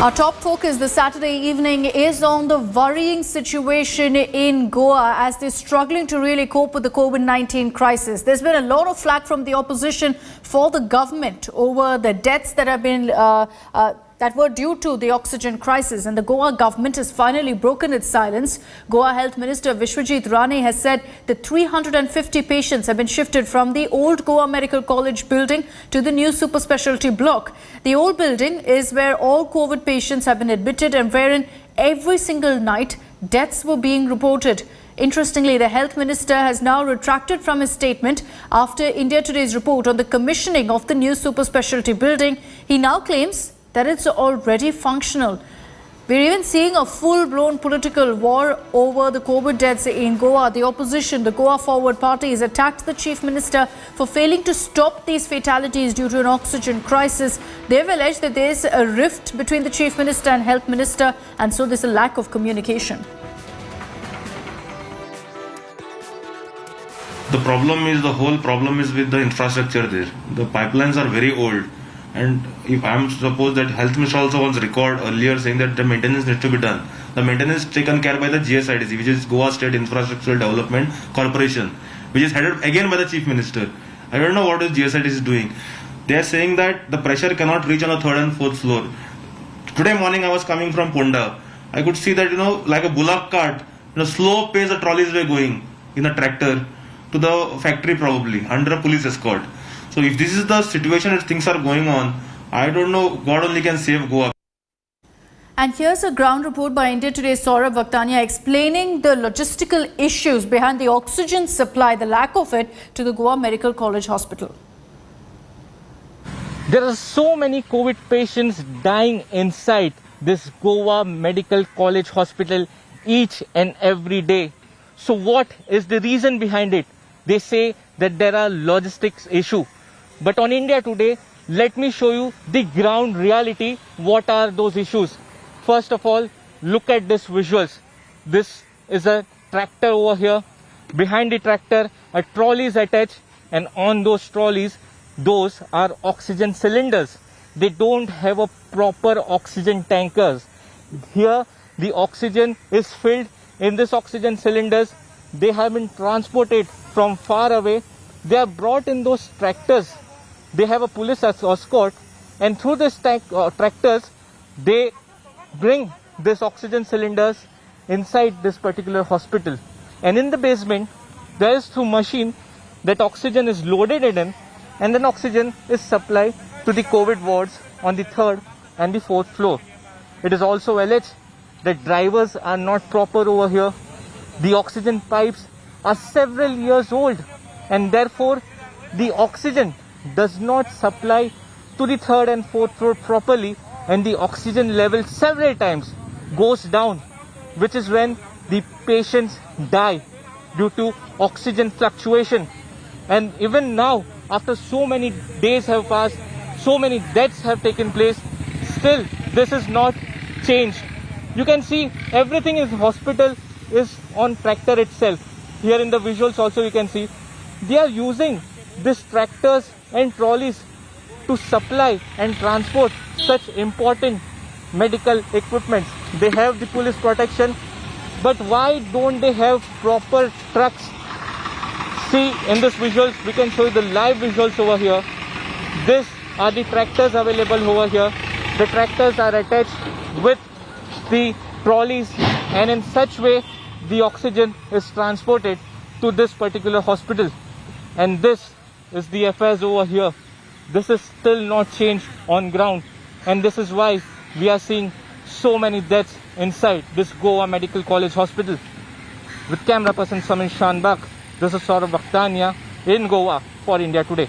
Our top focus this Saturday evening is on the worrying situation in Goa as they're struggling to really cope with the COVID-19 crisis. There's been a lot of flack from the opposition for the government over the deaths that have been that were due to the oxygen crisis, and the Goa government has finally broken its silence. Goa Health Minister Vishwajit Rane has said that 350 patients have been shifted from the old Goa Medical College building to the new super specialty block. The old building is where all COVID patients have been admitted and wherein every single night deaths were being reported. Interestingly, the health minister has now retracted from his statement after India Today's report on the commissioning of the new super specialty building. He now claims that it's already functional. We're even seeing a full-blown political war over the COVID deaths in Goa. The opposition, the Goa Forward Party, has attacked the Chief Minister for failing to stop these fatalities due to an oxygen crisis. They've alleged that there's a rift between the Chief Minister and Health Minister, and so there's a lack of communication. The whole problem is with the infrastructure there. The pipelines are very old. And if I am suppose that health minister also was record earlier saying that the maintenance needs to be done. The maintenance is taken care by the GSIDC, which is Goa State Infrastructural Development Corporation, which is headed again by the Chief Minister. I don't know what is GSIDC doing. They are saying that the pressure cannot reach on the 3rd and 4th floor. Today morning I was coming from Ponda. I could see that, like a bullock cart, slow pace the trolleys were going in a tractor to the factory probably under a police escort. So if this is the situation as things are going on, I don't know, God only can save Goa. And here's a ground report by India Today's Saurabh Vakhtania explaining the logistical issues behind the oxygen supply, the lack of it, to the Goa Medical College Hospital. There are so many COVID patients dying inside this Goa Medical College Hospital each and every day. So what is the reason behind it? They say that there are logistics issues. But on India Today, let me show you the ground reality. What are those issues? First of all, look at these visuals. This is a tractor over here. Behind the tractor, a trolley is attached, and on those trolleys, those are oxygen cylinders. They don't have a proper oxygen tankers. Here, the oxygen is filled in this oxygen cylinders. They have been transported from far away. They are brought in those tractors. They have a police escort, and through these tractors, they bring these oxygen cylinders inside this particular hospital. And in the basement, there is through machine that oxygen is loaded in, and then oxygen is supplied to the COVID wards on the 3rd and the 4th floor. It is also alleged that drivers are not proper over here. The oxygen pipes are several years old, and therefore the oxygen does not supply to the 3rd and 4th floor properly, and the oxygen level several times goes down, which is when the patients die due to oxygen fluctuation. And even now, after so many days have passed, so many deaths have taken place, still this is not changed. You can see everything in the hospital is on tractor itself. Here in the visuals also you can see they are using these tractors and trolleys to supply and transport such important medical equipment. They have the police protection, but why don't they have proper trucks? See in this visuals, we can show you the live visuals over here. These are the tractors available over here. The tractors are attached with the trolleys, and in such way the oxygen is transported to this particular hospital. And this is the affairs over here. This is still not changed on ground, and this is why we are seeing so many deaths inside this Goa Medical College Hospital. With camera person Samir Shanbak, this is Saurabh Vakhtania in Goa for India Today.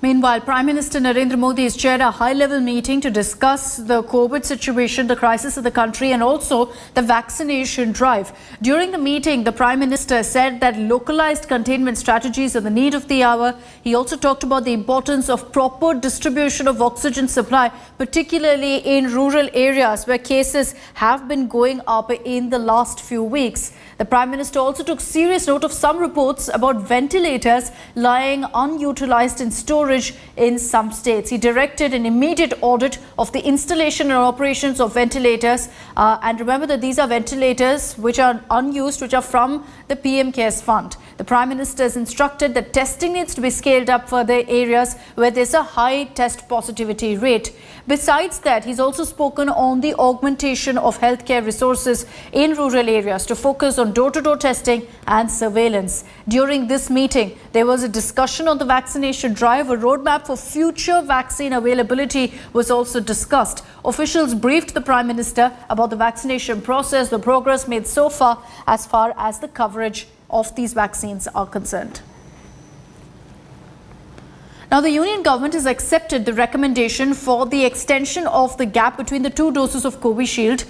Meanwhile, Prime Minister Narendra Modi has chaired a high-level meeting to discuss the COVID situation, the crisis of the country, and also the vaccination drive. During the meeting, the Prime Minister said that localized containment strategies are the need of the hour. He also talked about the importance of proper distribution of oxygen supply, particularly in rural areas where cases have been going up in the last few weeks. The Prime Minister also took serious note of some reports about ventilators lying unutilized in storage shortage in some states. He directed an immediate audit of the installation and operations of ventilators. And remember that these are ventilators which are unused, which are from the PM CARES Fund. The Prime Minister has instructed that testing needs to be scaled up for the areas where there's a high test positivity rate. Besides that, he's also spoken on the augmentation of healthcare resources in rural areas to focus on door-to-door testing and surveillance. During this meeting, there was a discussion on the vaccination drive. A roadmap for future vaccine availability was also discussed. Officials briefed the Prime Minister about the vaccination process, the progress made so far as the coverage of these vaccines are concerned. Now, the Union Government has accepted the recommendation for the extension of the gap between the two doses of Covishield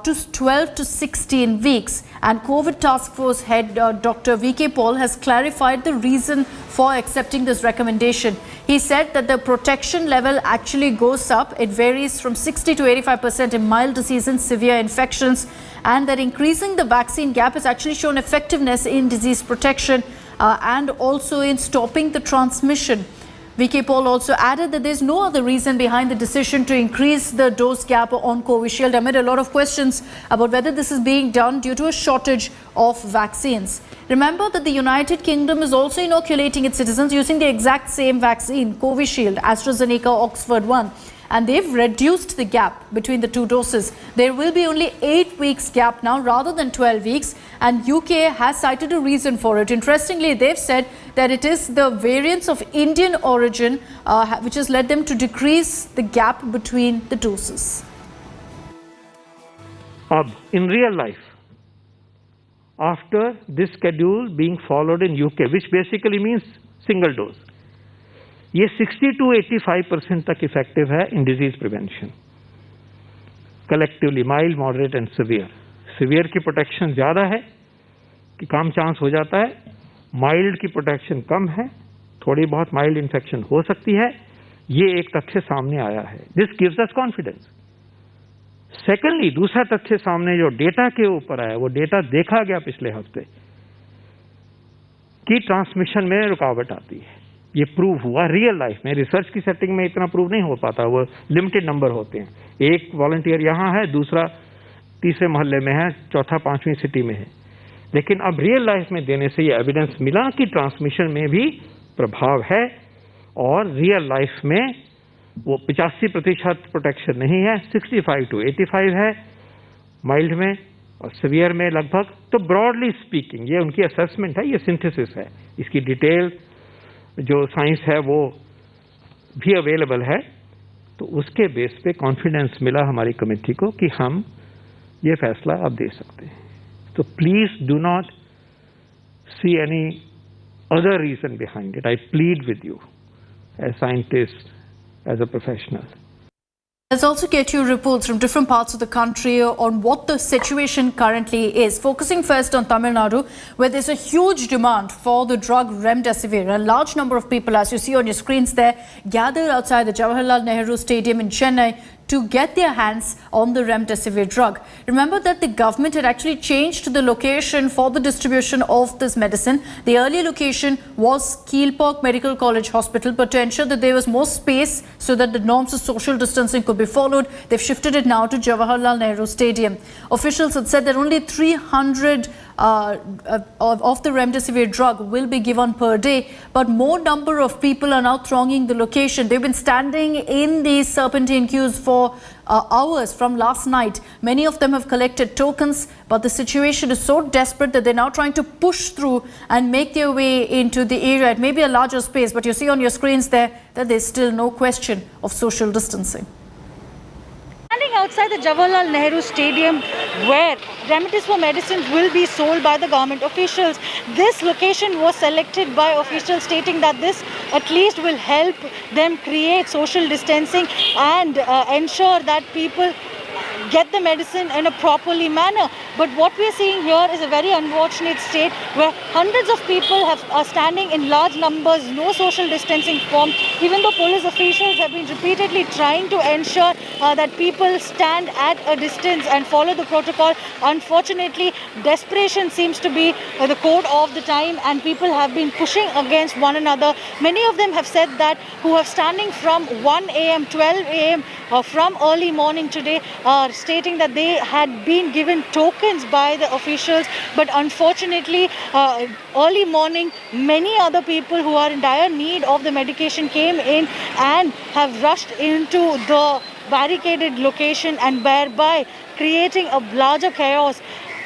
to 12 to 16 weeks. And COVID Task Force head Dr. V.K. Paul has clarified the reason for accepting this recommendation. He said that the protection level actually goes up. It varies from 60 to 85% in mild disease and severe infections, and that increasing the vaccine gap has actually shown effectiveness in disease protection and also in stopping the transmission. V.K. Paul also added that there's no other reason behind the decision to increase the dose gap on Covishield amid a lot of questions about whether this is being done due to a shortage of vaccines. Remember that the United Kingdom is also inoculating its citizens using the exact same vaccine, Covishield, AstraZeneca Oxford one. And they've reduced the gap between the two doses. There will be only 8 weeks gap now rather than 12 weeks. And UK has cited a reason for it. Interestingly, they've said that it is the variants of Indian origin which has led them to decrease the gap between the doses. In real life, after this schedule being followed in UK, which basically means single dose, ये 60 to 85% तक effective है in disease prevention, collectively mild, moderate and severe. Severe की protection ज़्यादा है कि कम chance हो जाता है, माइल्ड की प्रोटेक्शन कम है, थोड़ी बहुत माइल्ड इन्फेक्शन हो सकती है. ये एक तथ्य सामने आया है. This gives us confidence. Secondly, दूसरा तथ्य सामने जो डेटा के ऊपर आया, वो डेटा देखा गया पिछले हफ्ते कि ट्रांसमिशन में रुकावट आती है. ये प्रूव हुआ रियल लाइफ में. रिसर्च की सेटिंग में इतना प्रूव नहीं हो पाता, वो लिमिटेड नंबर होते हैं. एक वॉलंटियर यहाँ है, दूसरा तीसरे मोहल्ले में है, चौथा पांचवीं सिटी में है. लेकिन अब रियल लाइफ में देने से ये एविडेंस मिला कि ट्रांसमिशन में भी प्रभाव है और रियल लाइफ में वो 85% प्रोटेक्शन नहीं है, 65 to 85 है माइल्ड में और सिवियर में लगभग. तो ब्रॉडली स्पीकिंग ये उनकी असेसमेंट है, ये सिंथेसिस है. इसकी डिटेल जो साइंस है वो भी अवेलेबल है. तो उसके बेस पे कॉन्फिडेंस मिला हमारी कमेटी को कि हम ये फैसला अब दे सकते हैं. तो please do not see any other reason behind it. I plead with you as scientist, as a professional. Let's also get you reports from different parts of the country on what the situation currently is. Focusing first on Tamil Nadu, where there's a huge demand for the drug Remdesivir. A large number of people, as you see on your screens there, gathered outside the Jawaharlal Nehru Stadium in Chennai to get their hands on the Remdesivir drug. Remember that the government had actually changed the location for the distribution of this medicine. The earlier location was Keelpok Medical College Hospital, but to ensure that there was more space so that the norms of social distancing could be followed, they've shifted it now to Jawaharlal Nehru Stadium. Officials had said that only 300 of the Remdesivir drug will be given per day, but more number of people are now thronging the location. They've been standing in these serpentine queues for hours from last night. Many of them have collected tokens, but the situation is so desperate that they're now trying to push through and make their way into the area. It may be a larger space, but you see on your screens there that there's still no question of social distancing. Standing outside the Jawaharlal Nehru Stadium, where Remdesivir medicines will be sold by the government officials. This location was selected by officials, stating that this at least will help them create social distancing and ensure that people get the medicine in a properly manner. But what we are seeing here is a very unfortunate state where hundreds of people are standing in large numbers, no social distancing formed, even though police officials have been repeatedly trying to ensure that people stand at a distance and follow the protocol. Unfortunately, desperation seems to be the code of the time, and people have been pushing against one another. Many of them have said that who are standing from 1 a.m., 12 a.m. From early morning today, stating that they had been given tokens by the officials, but unfortunately early morning many other people who are in dire need of the medication came in and have rushed into the barricaded location and thereby creating a larger chaos.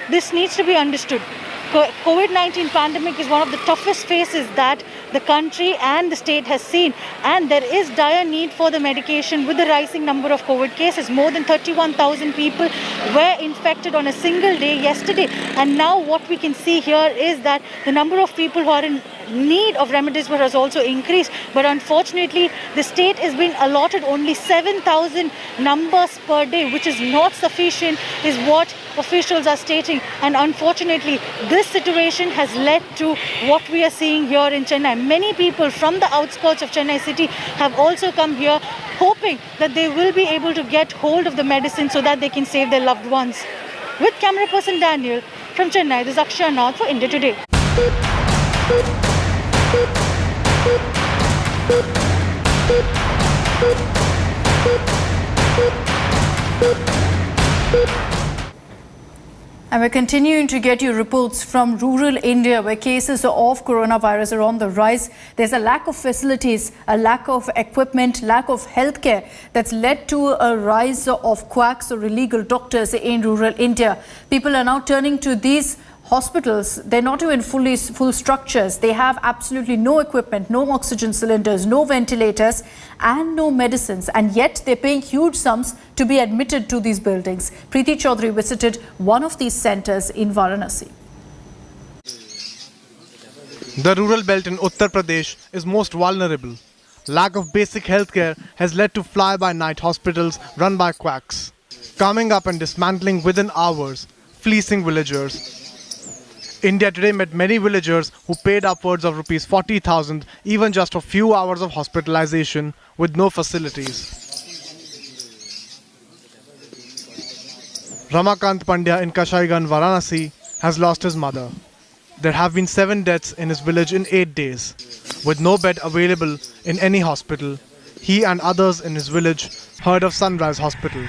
This needs to be understood. COVID-19 pandemic is one of the toughest phases that the country and the state has seen, and there is dire need for the medication with the rising number of COVID cases. More than 31,000 people were infected on a single day yesterday, and now what we can see here is that the number of people who are in need of remdesivir has also increased, but unfortunately the state is being allotted only 7,000 numbers per day, which is not sufficient, is what officials are stating. And unfortunately this situation has led to what we are seeing here in Chennai. Many people from the outskirts of Chennai city have also come here hoping that they will be able to get hold of the medicine so that they can save their loved ones. With camera person Daniel from Chennai, this is Akshay Nath for India Today. And we're continuing to get you reports from rural India where cases of coronavirus are on the rise. There's a lack of facilities, a lack of equipment, lack of healthcare that's led to a rise of quacks or illegal doctors in rural India. People are now turning to these hospitals. They're not even full structures. They have absolutely no equipment, no oxygen cylinders, no ventilators and no medicines, and yet they're paying huge sums to be admitted to these buildings. Preeti Chaudhary visited one of these centers in Varanasi. The rural belt in Uttar Pradesh is most vulnerable. Lack of basic healthcare has led to fly-by-night hospitals run by quacks, coming up and dismantling within hours, fleecing villagers. India Today met many villagers who paid upwards of Rs 40,000 even just for a few hours of hospitalization with no facilities. Ramakant Pandya in Kashaiganj, Varanasi has lost his mother. There have been 7 deaths in his village in 8 days. With no bed available in any hospital, he and others in his village heard of Sunrise Hospital,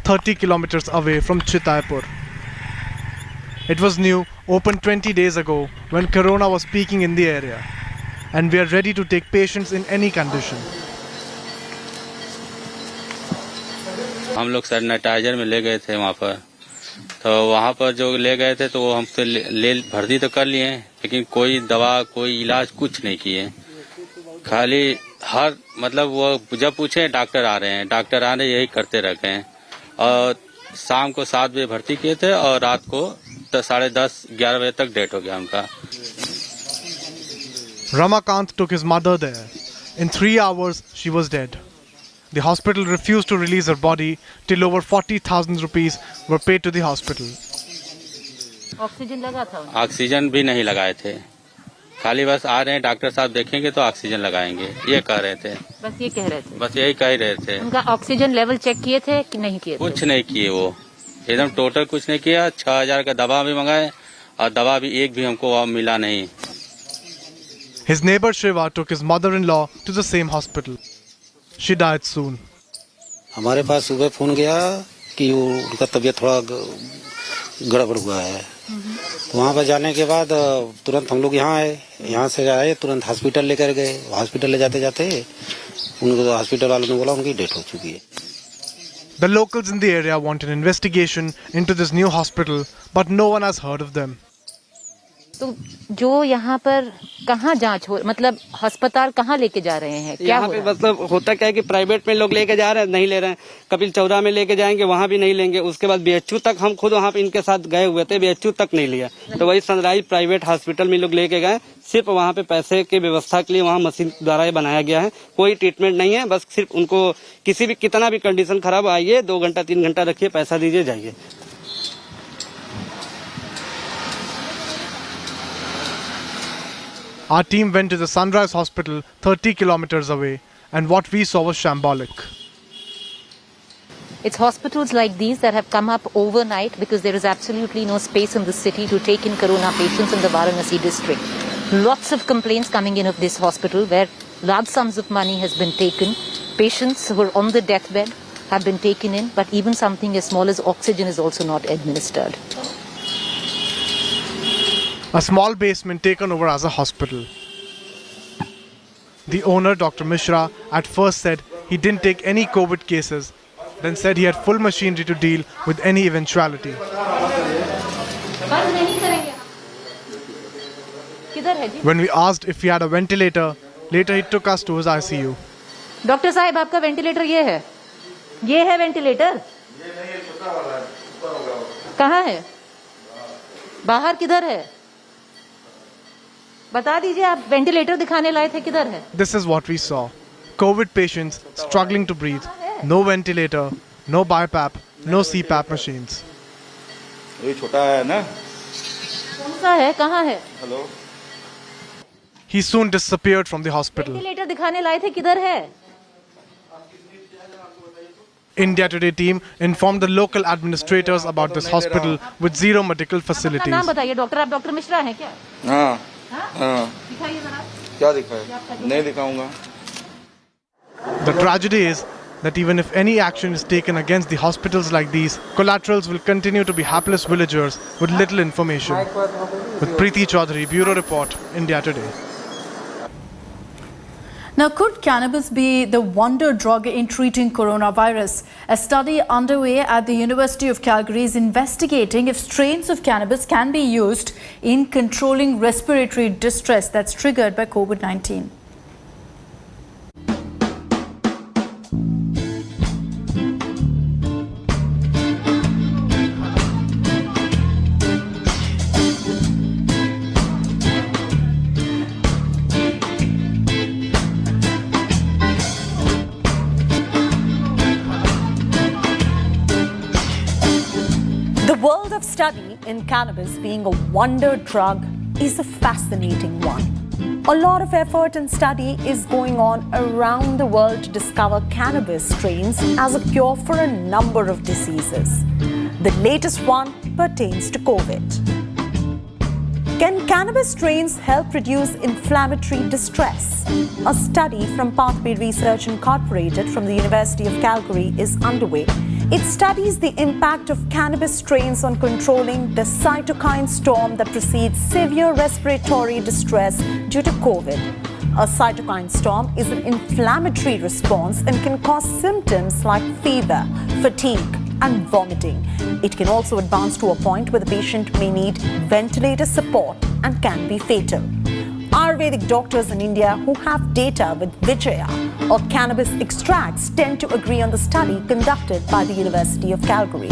30 kilometers away from Chitaipur. It was new, opened 20 days ago when Corona was peaking in the area, and we are ready to take patients in any condition. हम लोग sanitiser में ले गए थे वहाँ पर जो ले गए थे तो वो हमसे ले भर्ती तो कर लिए, लेकिन कोई दवा कोई इलाज कुछ नहीं किए। खाली हर मतलब वो जब पूछे डॉक्टर आ रहे हैं यही करते रह गए। और शाम को 7 बजे भर्ती किए थे और रात को 10:30-11 बजे तक डेट हो गया उनका। Ramakant took his mother there. In 3 hours, she was dead. The hospital refused to release her body till over 40,000 rupees were paid to the hospital. Oxygen लगा था? ऑक्सीजन भी नहीं लगाए थे, खाली बस आ रहे हैं डॉक्टर साहब देखेंगे तो ऑक्सीजन लगाएंगे, ये कह रहे थे। बस ये कह रहे थे? बस यही कह रहे थे। उनका ऑक्सीजन लेवल चेक किए थे कि नहीं किए थे? कुछ नहीं किए, वो एकदम टोटल कुछ नहीं किया। 6,000 का दवा भी मंगाए और दवा भी एक भी हमको मिला नहीं। His neighbor Shiva took his mother-in-law to the same hospital. She died soon. हमारे पास सुबह फोन गया कि उनका तबीयत थोड़ा गड़बड़ हुआ है। तो वहाँ पर जाने के बाद तुरंत हम लोग यहाँ से आए, तुरंत हॉस्पिटल लेकर गए। हॉस्पिटल ले जाते जाते उनको हॉस्पिटल वालों ने बोला उनकी डेथ हो चुकी है। The locals in the area want an investigation into this new hospital, but no one has heard of them. तो जो यहाँ पर कहाँ जांच हो, मतलब अस्पताल कहाँ लेके जा रहे हैं, क्या यहाँ हो पे रहा है? मतलब होता क्या है कि प्राइवेट में लोग लेके जा रहे हैं, नहीं ले रहे हैं। कपिल चौरा में लेके जाएंगे, वहाँ भी नहीं लेंगे। उसके बाद बीएचयू तक हम खुद वहाँ पे इनके साथ गए हुए थे, बीएचयू तक नहीं लिया। तो वही सनराइज प्राइवेट हॉस्पिटल में लोग लेके गए, सिर्फ वहाँ पे पैसे की व्यवस्था के लिए वहाँ मशीन द्वारा ये बनाया गया है। कोई ट्रीटमेंट नहीं है, बस सिर्फ उनको किसी भी कितना भी कंडीशन खराब आइए, 2 घंटा 3 घंटा रखिए, पैसा दीजिए, जाइए। Our team went to the Sunrise Hospital 30 kilometers away, and what we saw was shambolic. It's hospitals like these that have come up overnight because there is absolutely no space in the city to take in corona patients in the Varanasi district. Lots of complaints coming in of this hospital where large sums of money has been taken. Patients who are on the deathbed have been taken in, but even something as small as oxygen is also not administered. A small basement taken over as a hospital. The owner, Dr. Mishra, at first said he didn't take any COVID cases, then said he had full machinery to deal with any eventuality. When we asked if he had a ventilator, later he took us to his ICU. Doctor साहब, आपका ventilator ये है ventilator? कहाँ है? बाहर किधर है? बता दीजिए, आप वेंटिलेटर दिखाने लाए थे, किधर है? This is what we saw. COVID patients struggling to breathe. No ventilator, no BiPAP, no CPAP machines. ये छोटा है ना? कौन सा है? कहाँ है? Hello. He soon disappeared from the hospital. Ventilator दिखाने लाए थे, किधर है? India Today team informed the local administrators about this hospital with zero medical अपना facilities. नाम बताइए डॉक्टर, आप डॉक्टर मिश्रा हैं क्या? हाँ हाँ। दिखाइए जरा। क्या दिखाए? नहीं दिखाऊंगा। The tragedy is that even if any action is taken against the hospitals like these, collaterals will continue to be hapless villagers with little information. With Preeti Chaudhary, Bureau Report, India Today. Now, could cannabis be the wonder drug in treating coronavirus? A study underway at the University of Calgary is investigating if strains of cannabis can be used in controlling respiratory distress that's triggered by COVID-19. The world of study in cannabis being a wonder drug is a fascinating one. A lot of effort and study is going on around the world to discover cannabis strains as a cure for a number of diseases. The latest one pertains to COVID. Can cannabis strains help reduce inflammatory distress? A study from Pathway Research Incorporated from the University of Calgary is underway. It studies the impact of cannabis strains on controlling the cytokine storm that precedes severe respiratory distress due to COVID. A cytokine storm is an inflammatory response and can cause symptoms like fever, fatigue, and vomiting. It can also advance to a point where the patient may need ventilator support and can be fatal. Ayurvedic doctors in India who have data with Vijaya or cannabis extracts tend to agree on the study conducted by the University of Calgary.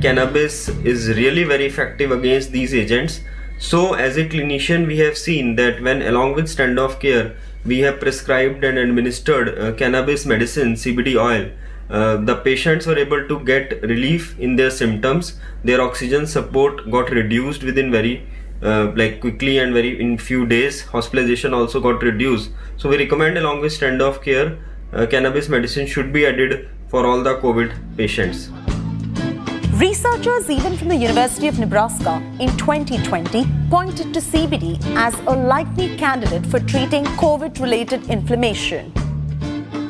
Cannabis is really very effective against these agents. So as a clinician, we have seen that when along with standoff care, we have prescribed and administered cannabis medicine, CBD oil, the patients were able to get relief in their symptoms. Their oxygen support got reduced within very quickly and very in few days. Hospitalization also got reduced. So we recommend along with standoff care, cannabis medicine should be added for all the COVID patients. Researchers even from the University of Nebraska in 2020 pointed to CBD as a likely candidate for treating COVID-related inflammation.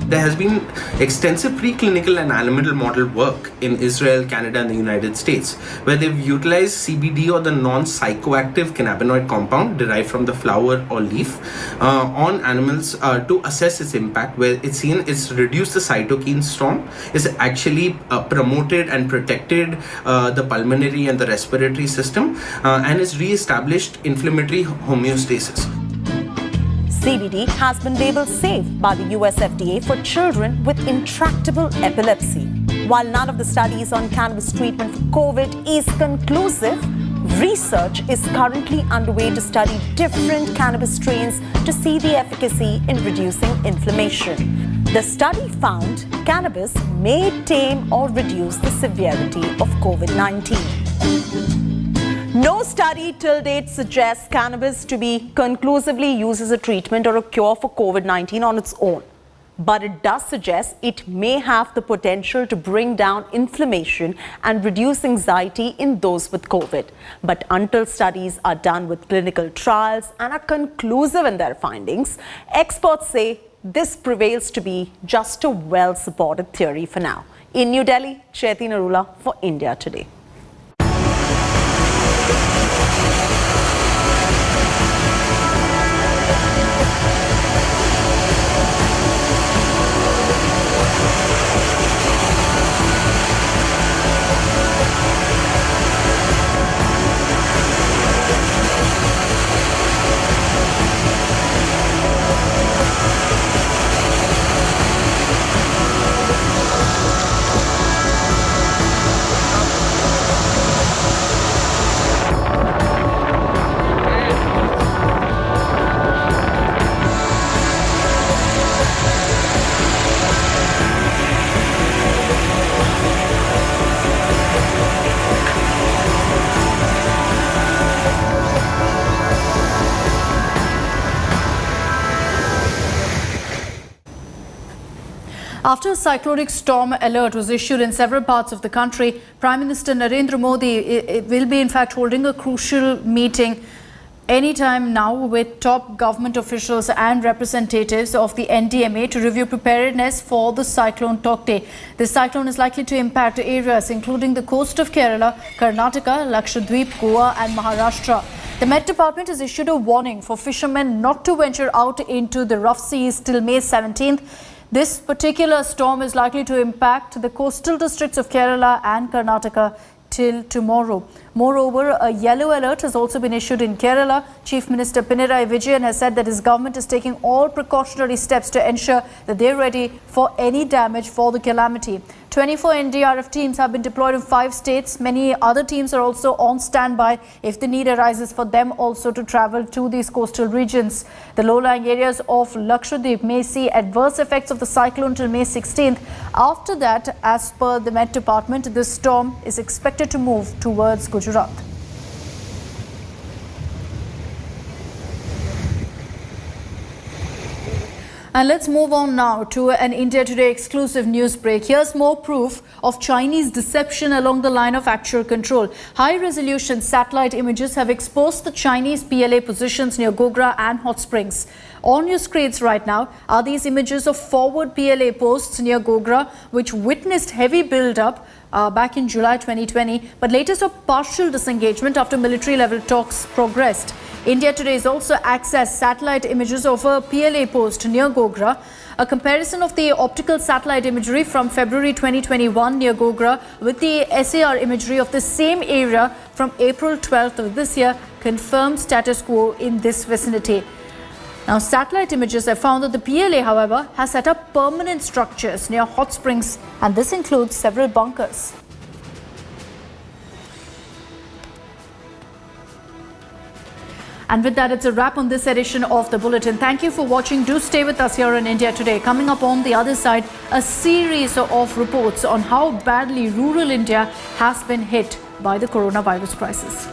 there has been extensive preclinical and animal model work in Israel, Canada, and the United States, where they've utilized CBD or the non-psychoactive cannabinoid compound derived from the flower or leaf on animals to assess its impact, where it's seen it's reduced the cytokine storm, is actually promoted and protected the pulmonary and the respiratory system, and is re-established inflammatory homeostasis. CBD has been labeled safe by the US FDA for children with intractable epilepsy. While none of the studies on cannabis treatment for COVID is conclusive, research is currently underway to study different cannabis strains to see the efficacy in reducing inflammation. The study found cannabis may tame or reduce the severity of COVID-19. No study till date suggests cannabis to be conclusively used as a treatment or a cure for COVID-19 on its own. But it does suggest it may have the potential to bring down inflammation and reduce anxiety in those with COVID. But until studies are done with clinical trials and are conclusive in their findings, experts say this prevails to be just a well-supported theory for now. In New Delhi, Chaiti Narula for India Today. After a cyclonic storm alert was issued in several parts of the country, Prime Minister Narendra Modi will be in fact holding a crucial meeting anytime now with top government officials and representatives of the NDMA to review preparedness for the cyclone Taukte. This cyclone is likely to impact areas including the coast of Kerala, Karnataka, Lakshadweep, Goa and Maharashtra. The Met Department has issued a warning for fishermen not to venture out into the rough seas till May 17th. This particular storm is likely to impact the coastal districts of Kerala and Karnataka till tomorrow. Moreover, a yellow alert has also been issued in Kerala. Chief Minister Pinarayi Vijayan has said that his government is taking all precautionary steps to ensure that they're ready for any damage for the calamity. 24 NDRF teams have been deployed in 5 states. Many other teams are also on standby if the need arises for them also to travel to these coastal regions. The low-lying areas of Lakshadweep may see adverse effects of the cyclone till May 16th. After that, as per the Met Department, this storm is expected to move towards Gujarat. And let's move on now to an India Today exclusive news break. Here's more proof of Chinese deception along the line of actual control. High-resolution satellite images have exposed the Chinese PLA positions near Gogra and Hot Springs. On your screens right now are these images of forward PLA posts near Gogra, which witnessed heavy build-up back in July 2020, but later saw partial disengagement after military-level talks progressed. India Today has also accessed satellite images of a PLA post near Gogra. A comparison of the optical satellite imagery from February 2021 near Gogra with the SAR imagery of the same area from April 12th of this year confirms status quo in this vicinity. Now, satellite images have found that the PLA, however, has set up permanent structures near Hot Springs, and this includes several bunkers. And with that, it's a wrap on this edition of the Bulletin. Thank you for watching. Do stay with us here on India Today. Coming up on the other side, a series of reports on how badly rural India has been hit by the coronavirus crisis.